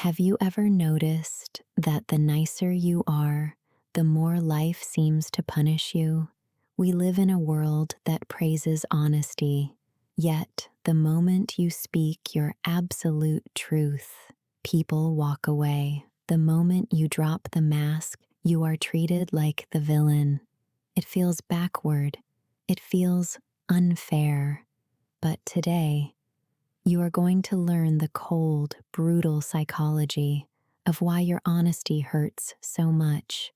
Have you ever noticed that the nicer you are, the more life seems to punish you? We live in a world that praises honesty, yet the moment you speak your absolute truth, people walk away. The moment you drop the mask, you are treated like the villain. It feels backward. It feels unfair. But today, you are going to learn the cold, brutal psychology of why your honesty hurts so much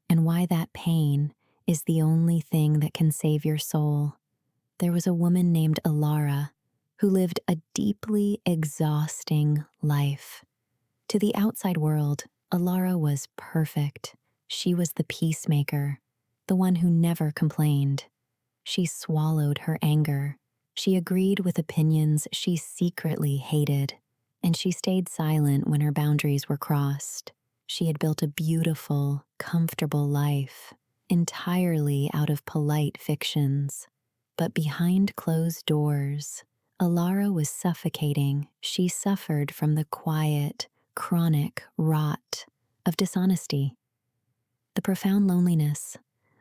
and why that pain is the only thing that can save your soul. There was a woman named Elara who lived a deeply exhausting life. To the outside world, Elara was perfect. She was the peacemaker, the one who never complained. She swallowed her anger. She agreed with opinions she secretly hated, and she stayed silent when her boundaries were crossed. She had built a beautiful, comfortable life, entirely out of polite fictions. But behind closed doors, Elara was suffocating. She suffered from the quiet, chronic rot of dishonesty, the profound loneliness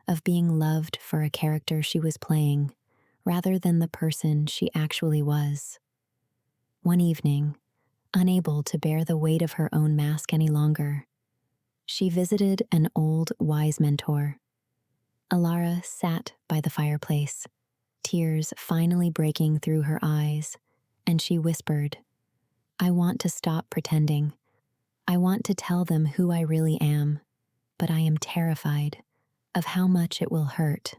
of being loved for a character she was playing rather than the person she actually was. One evening, unable to bear the weight of her own mask any longer, she visited an old, wise mentor. Elara sat by the fireplace, tears finally breaking through her eyes, and she whispered, "I want to stop pretending. I want to tell them who I really am, but I am terrified of how much it will hurt."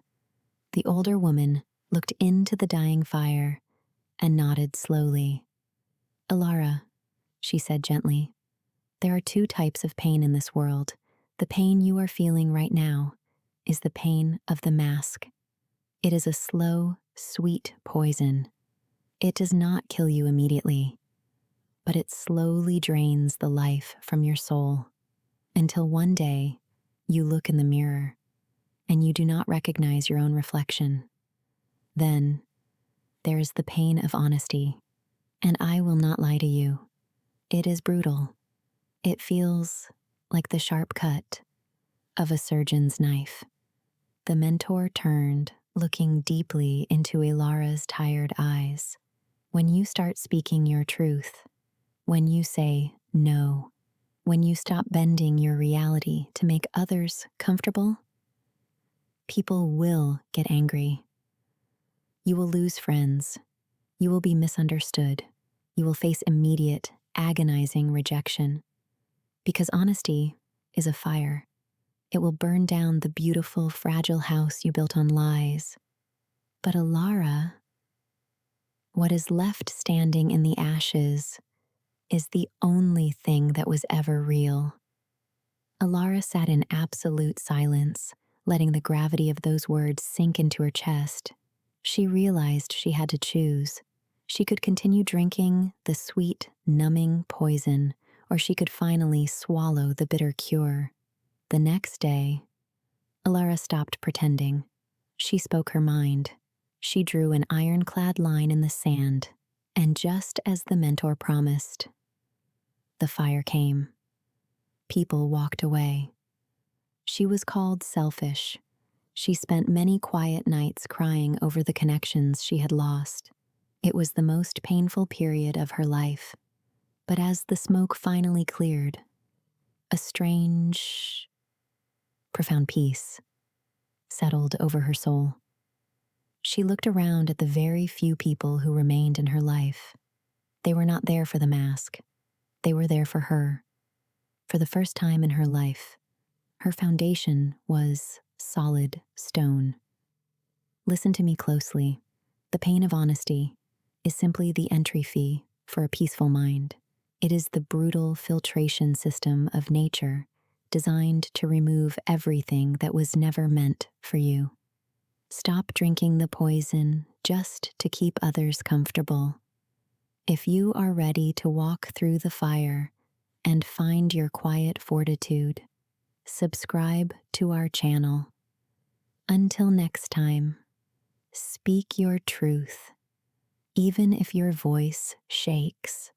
The older woman looked into the dying fire and nodded slowly. "Elara," she said gently, "there are two types of pain in this world. The pain you are feeling right now is the pain of the mask. It is a slow, sweet poison. It does not kill you immediately, but it slowly drains the life from your soul until one day you look in the mirror and you do not recognize your own reflection. Then there is the pain of honesty, and I will not lie to you. It is brutal. It feels like the sharp cut of a surgeon's knife." The mentor turned, looking deeply into Elara's tired eyes. "When you start speaking your truth, when you say no, when you stop bending your reality to make others comfortable, people will get angry. You will lose friends. You will be misunderstood. You will face immediate, agonizing rejection. Because honesty is a fire. It will burn down the beautiful, fragile house you built on lies. But Elara, what is left standing in the ashes is the only thing that was ever real." Elara sat in absolute silence, letting the gravity of those words sink into her chest. She realized she had to choose. She could continue drinking the sweet, numbing poison, or she could finally swallow the bitter cure. The next day, Elara stopped pretending. She spoke her mind. She drew an ironclad line in the sand, and just as the mentor promised, the fire came. People walked away. She was called selfish. She spent many quiet nights crying over the connections she had lost. It was the most painful period of her life. But as the smoke finally cleared, a strange, profound peace settled over her soul. She looked around at the very few people who remained in her life. They were not there for the mask. They were there for her. For the first time in her life, her foundation was solid stone. Listen to me closely. The pain of honesty is simply the entry fee for a peaceful mind. It is the brutal filtration system of nature designed to remove everything that was never meant for you. Stop drinking the poison just to keep others comfortable. If you are ready to walk through the fire and find your quiet fortitude, subscribe to our channel. Until next time, speak your truth, even if your voice shakes.